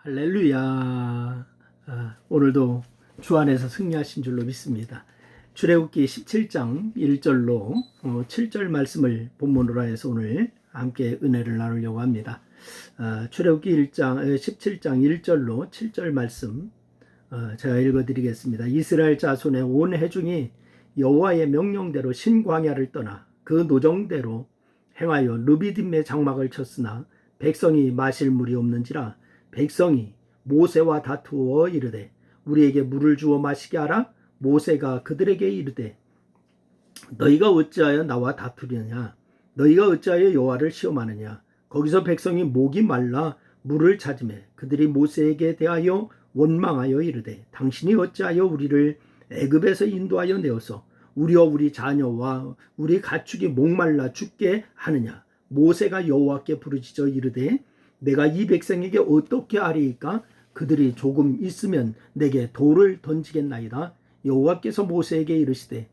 할렐루야. 오늘도 주 안에서 승리하신 줄로 믿습니다. 출애굽기 17장 1절로 7절 말씀을 본문으로 해서 오늘 함께 은혜를 나누려고 합니다. 출애굽기 17장 1절로 7절 말씀 제가 읽어드리겠습니다. 이스라엘 자손의 온 회중이 여호와의 명령대로 신광야를 떠나 그 노정대로 행하여 르비딤의 장막을 쳤으나 백성이 마실 물이 없는지라 백성이 모세와 다투어 이르되 우리에게 물을 주어 마시게 하라. 모세가 그들에게 이르되 너희가 어찌하여 나와 다투려냐? 너희가 어찌하여 여호와를 시험하느냐? 거기서 백성이 목이 말라 물을 찾으매 그들이 모세에게 대하여 원망하여 이르되 당신이 어찌하여 우리를 애굽에서 인도하여 내어서 우리와 우리 자녀와 우리 가축이 목말라 죽게 하느냐? 모세가 여호와께 부르짖어 이르되 내가 이 백성에게 어떻게 하리이까? 그들이 조금 있으면 내게 돌을 던지겠나이다. 여호와께서 모세에게 이르시되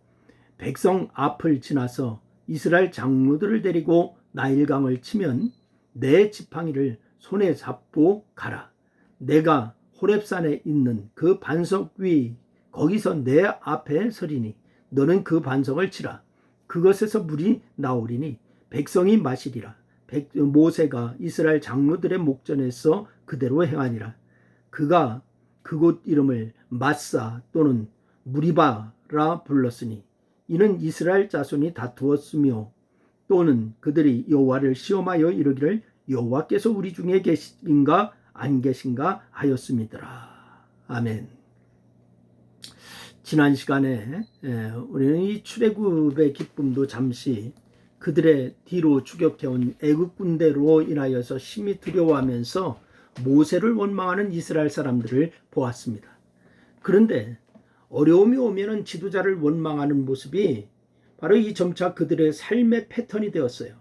백성 앞을 지나서 이스라엘 장로들을 데리고 나일강을 치면 내 지팡이를 손에 잡고 가라. 내가 호렙산에 있는 그 반석 위 거기서 내 앞에 서리니 너는 그 반석을 치라. 그것에서 물이 나오리니 백성이 마시리라. 모세가 이스라엘 장로들의 목전에서 그대로 행하니라. 그가 그곳 이름을 마사 또는 무리바라 불렀으니 이는 이스라엘 자손이 다투었으며 또는 그들이 여호와를 시험하여 이르기를 여호와께서 우리 중에 계신가 안 계신가 하였음이더라. 아멘. 지난 시간에 우리는 이 출애굽의 기쁨도 잠시 그들의 뒤로 추격해온 애굽 군대로 인하여서 심히 두려워하면서 모세를 원망하는 이스라엘 사람들을 보았습니다. 그런데 어려움이 오면은 지도자를 원망하는 모습이 바로 이 점차 그들의 삶의 패턴이 되었어요.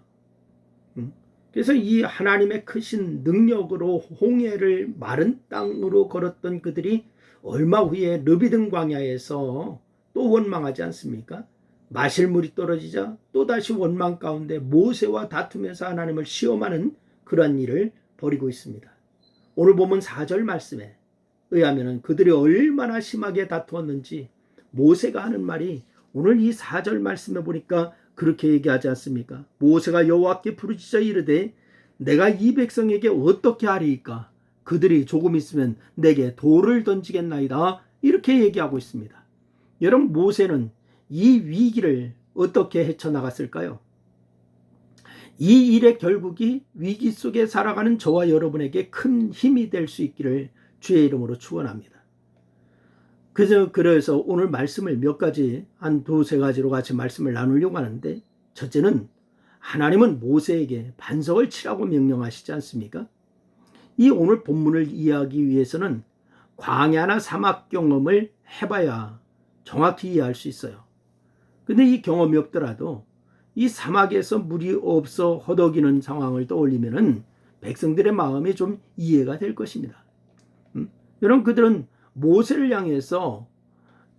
그래서 이 하나님의 크신 능력으로 홍해를 마른 땅으로 걸었던 그들이 얼마 후에 르비딤 광야에서 또 원망하지 않습니까? 마실 물이 떨어지자 또다시 원망 가운데 모세와 다투면서 하나님을 시험하는 그러한 일을 벌이고 있습니다. 오늘 보면 4절 말씀에 의하면 그들이 얼마나 심하게 다투었는지 모세가 하는 말이 오늘 이 4절 말씀에 보니까 그렇게 얘기하지 않습니까? 모세가 여호와께 부르짖어 이르되 내가 이 백성에게 어떻게 하리이까? 그들이 조금 있으면 내게 돌을 던지겠나이다. 이렇게 얘기하고 있습니다. 여러분, 모세는 이 위기를 어떻게 헤쳐나갔을까요? 이 일의 결국이 위기 속에 살아가는 저와 여러분에게 큰 힘이 될 수 있기를 주의 이름으로 축원합니다. 그래서 오늘 말씀을 몇 가지 한 두세 가지로 같이 말씀을 나누려고 하는데, 첫째는 하나님은 모세에게 반석을 치라고 명령하시지 않습니까? 이 오늘 본문을 이해하기 위해서는 광야나 사막 경험을 해봐야 정확히 이해할 수 있어요. 근데 이 경험이 없더라도 이 사막에서 물이 없어 허덕이는 상황을 떠올리면은 백성들의 마음이 좀 이해가 될 것입니다. 여러분, 그들은 모세를 향해서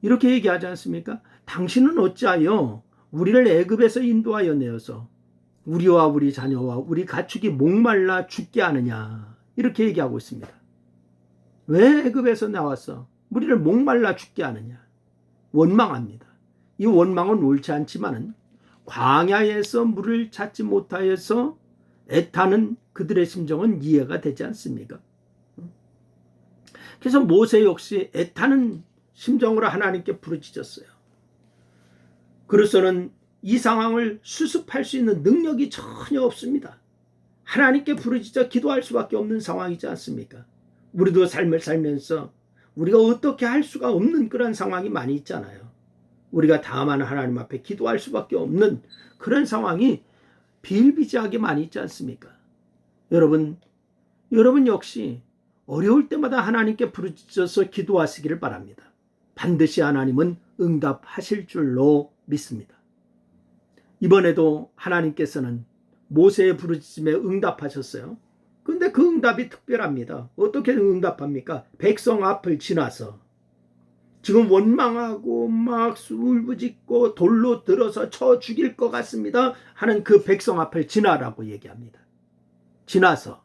이렇게 얘기하지 않습니까? 당신은 어찌하여 우리를 애굽에서 인도하여 내어서 우리와 우리 자녀와 우리 가축이 목말라 죽게 하느냐, 이렇게 얘기하고 있습니다. 왜 애굽에서 나왔어? 우리를 목말라 죽게 하느냐? 원망합니다. 이 원망은 옳지 않지만은 광야에서 물을 찾지 못하여서 애타는 그들의 심정은 이해가 되지 않습니까? 그래서 모세 역시 애타는 심정으로 하나님께 부르짖었어요. 그로서는 이 상황을 수습할 수 있는 능력이 전혀 없습니다. 하나님께 부르짖어 기도할 수밖에 없는 상황이지 않습니까? 우리도 삶을 살면서 우리가 어떻게 할 수가 없는 그런 상황이 많이 있잖아요. 우리가 다만 하나님 앞에 기도할 수밖에 없는 그런 상황이 비일비재하게 많이 있지 않습니까? 여러분 역시 어려울 때마다 하나님께 부르짖어서 기도하시기를 바랍니다. 반드시 하나님은 응답하실 줄로 믿습니다. 이번에도 하나님께서는 모세의 부르짖음에 응답하셨어요. 근데 그 응답이 특별합니다. 어떻게 응답합니까? 백성 앞을 지나서 지금 원망하고 막 울부짖고 돌로 들어서 쳐 죽일 것 같습니다 하는 그 백성 앞을 지나라고 얘기합니다. 지나서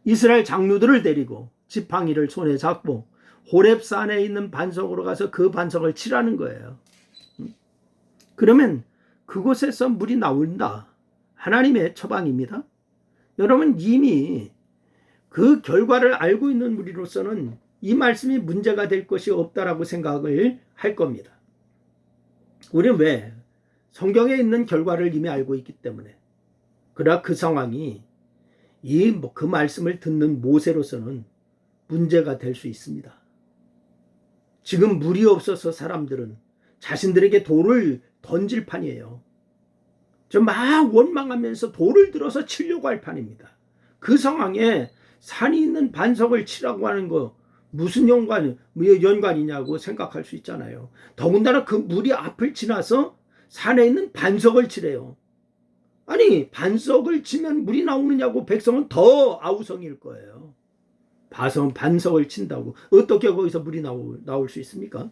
이스라엘 장로들을 데리고 지팡이를 손에 잡고 호렙산에 있는 반석으로 가서 그 반석을 치라는 거예요. 그러면 그곳에서 물이 나온다. 하나님의 처방입니다. 여러분 이미 그 결과를 알고 있는 우리로서는 이 말씀이 문제가 될 것이 없다라고 생각을 할 겁니다. 우리는 왜? 성경에 있는 결과를 이미 알고 있기 때문에. 그러나 그 상황이 그 말씀을 듣는 모세로서는 문제가 될 수 있습니다. 지금 물이 없어서 사람들은 자신들에게 돌을 던질 판이에요. 저 막 원망하면서 돌을 들어서 치려고 할 판입니다. 그 상황에 산이 있는 반석을 치라고 하는 거 무슨 연관이냐고 생각할 수 있잖아요. 더군다나 그 물이 앞을 지나서 산에 있는 반석을 치래요. 아니 반석을 치면 물이 나오느냐고 백성은 더 아우성일 거예요. 반석을 친다고 어떻게 거기서 물이 나올 수 있습니까?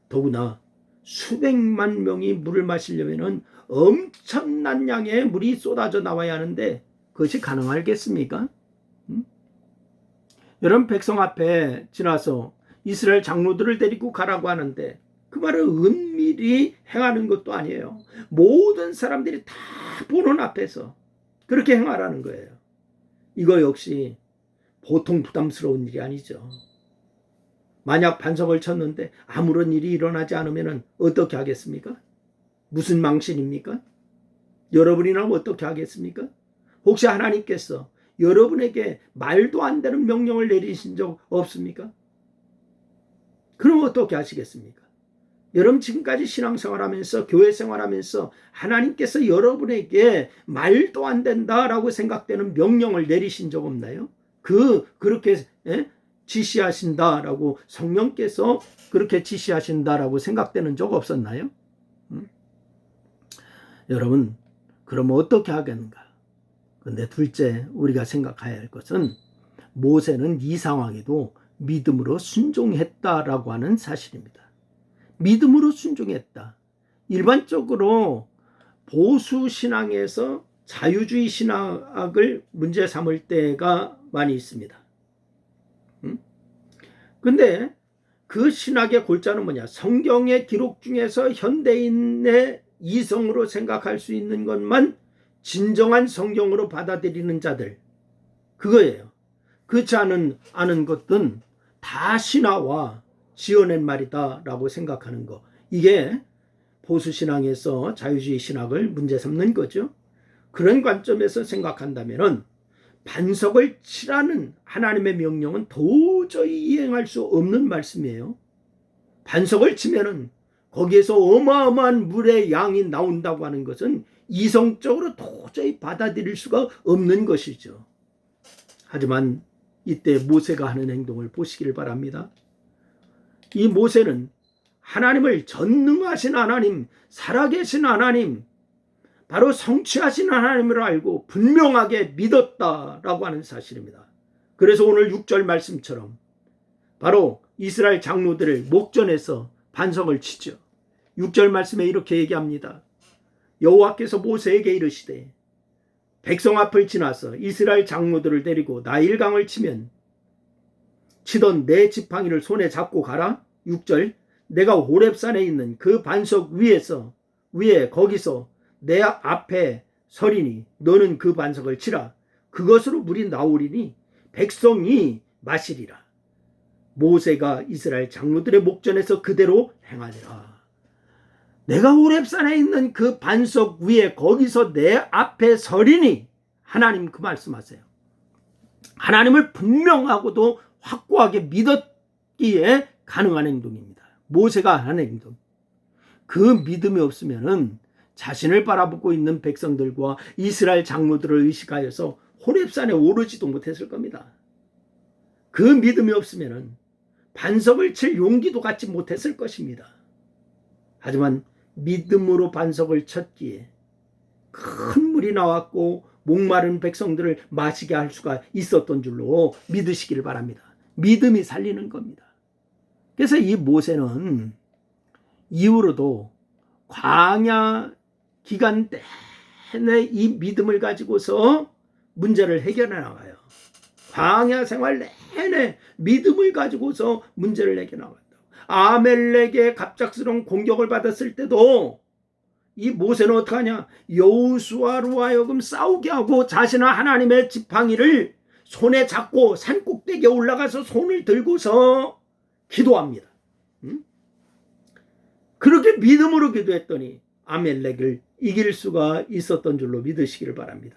더구나 수백만 명이 물을 마시려면 엄청난 양의 물이 쏟아져 나와야 하는데 그것이 가능하겠습니까? 여러분 백성 앞에 지나서 이스라엘 장로들을 데리고 가라고 하는데 그 말을 은밀히 행하는 것도 아니에요. 모든 사람들이 다 보는 앞에서 그렇게 행하라는 거예요. 이거 역시 보통 부담스러운 일이 아니죠. 만약 반석을 쳤는데 아무런 일이 일어나지 않으면 어떻게 하겠습니까? 무슨 망신입니까? 여러분이라면 어떻게 하겠습니까? 혹시 하나님께서 여러분에게 말도 안 되는 명령을 내리신 적 없습니까? 그럼 어떻게 하시겠습니까? 여러분 지금까지 신앙생활하면서 교회 생활하면서 하나님께서 여러분에게 말도 안 된다라고 생각되는 명령을 내리신 적 없나요? 그렇게 지시하신다라고 성령께서 그렇게 지시하신다라고 생각되는 적 없었나요? 여러분 그러면 어떻게 하겠는가? 근데 둘째 우리가 생각해야 할 것은 모세는 이 상황에도 믿음으로 순종했다라고 하는 사실입니다. 믿음으로 순종했다. 일반적으로 보수 신앙에서 자유주의 신학을 문제 삼을 때가 많이 있습니다. 근데 그 신학의 골자는 뭐냐? 성경의 기록 중에서 현대인의 이성으로 생각할 수 있는 것만 진정한 성경으로 받아들이는 자들, 그거예요. 그렇지 않은 것들은 다 신화와 지어낸 말이다 라고 생각하는 거. 이게 보수신앙에서 자유주의 신학을 문제 삼는 거죠. 그런 관점에서 생각한다면 반석을 치라는 하나님의 명령은 도저히 이행할 수 없는 말씀이에요. 반석을 치면은 거기에서 어마어마한 물의 양이 나온다고 하는 것은 이성적으로 도저히 받아들일 수가 없는 것이죠. 하지만 이때 모세가 하는 행동을 보시기를 바랍니다. 이 모세는 하나님을 전능하신 하나님, 살아계신 하나님, 바로 성취하신 하나님을 알고 분명하게 믿었다라고 하는 사실입니다. 그래서 오늘 6절 말씀처럼 바로 이스라엘 장로들을 목전에서 반석을 치죠. 6절 말씀에 이렇게 얘기합니다. 여호와께서 모세에게 이르시되 백성 앞을 지나서 이스라엘 장로들을 데리고 나일강을 치던 내 지팡이를 손에 잡고 가라. 6절 내가 호렙산에 있는 그 반석 위에 거기서 내 앞에 서리니 너는 그 반석을 치라. 그것으로 물이 나오리니 백성이 마시리라. 모세가 이스라엘 장로들의 목전에서 그대로 행하니라. 내가 호렙산에 있는 그 반석 위에 거기서 내 앞에 서리니, 하나님 그 말씀하세요. 하나님을 분명하고도 확고하게 믿었기에 가능한 행동입니다. 모세가 하는 행동. 그 믿음이 없으면은 자신을 바라보고 있는 백성들과 이스라엘 장로들을 의식하여서 호렙산에 오르지도 못했을 겁니다. 그 믿음이 없으면은 반석을 칠 용기도 갖지 못했을 것입니다. 하지만 믿음으로 반석을 쳤기에 큰 물이 나왔고 목마른 백성들을 마시게 할 수가 있었던 줄로 믿으시기를 바랍니다. 믿음이 살리는 겁니다. 그래서 이 모세는 이후로도 광야 기간 내내 이 믿음을 가지고서 문제를 해결해 나가요. 광야 생활 내내 믿음을 가지고서 문제를 해결나간다. 아멜렉의 갑작스러운 공격을 받았을 때도 이 모세는 어떡하냐? 여호수아로 하여금 싸우게 하고 자신은 하나님의 지팡이를 손에 잡고 산 꼭대기에 올라가서 손을 들고서 기도합니다. 그렇게 믿음으로 기도했더니 아멜렉을 이길 수가 있었던 줄로 믿으시기를 바랍니다.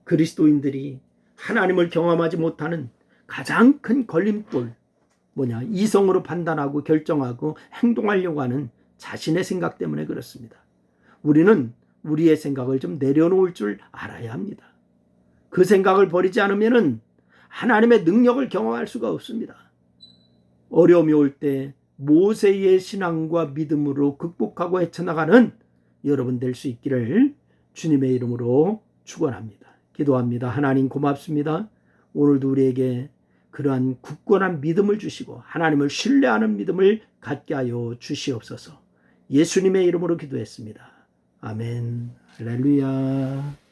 그리스도인들이 하나님을 경험하지 못하는 가장 큰 걸림돌 뭐냐? 이성으로 판단하고 결정하고 행동하려고 하는 자신의 생각 때문에 그렇습니다. 우리는 우리의 생각을 좀 내려놓을 줄 알아야 합니다. 그 생각을 버리지 않으면 하나님의 능력을 경험할 수가 없습니다. 어려움이 올 때 모세의 신앙과 믿음으로 극복하고 헤쳐나가는 여러분 될 수 있기를 주님의 이름으로 축원합니다. 기도합니다. 하나님 고맙습니다. 오늘도 우리에게 그러한 굳건한 믿음을 주시고 하나님을 신뢰하는 믿음을 갖게 하여 주시옵소서. 예수님의 이름으로 기도했습니다. 아멘. 할렐루야.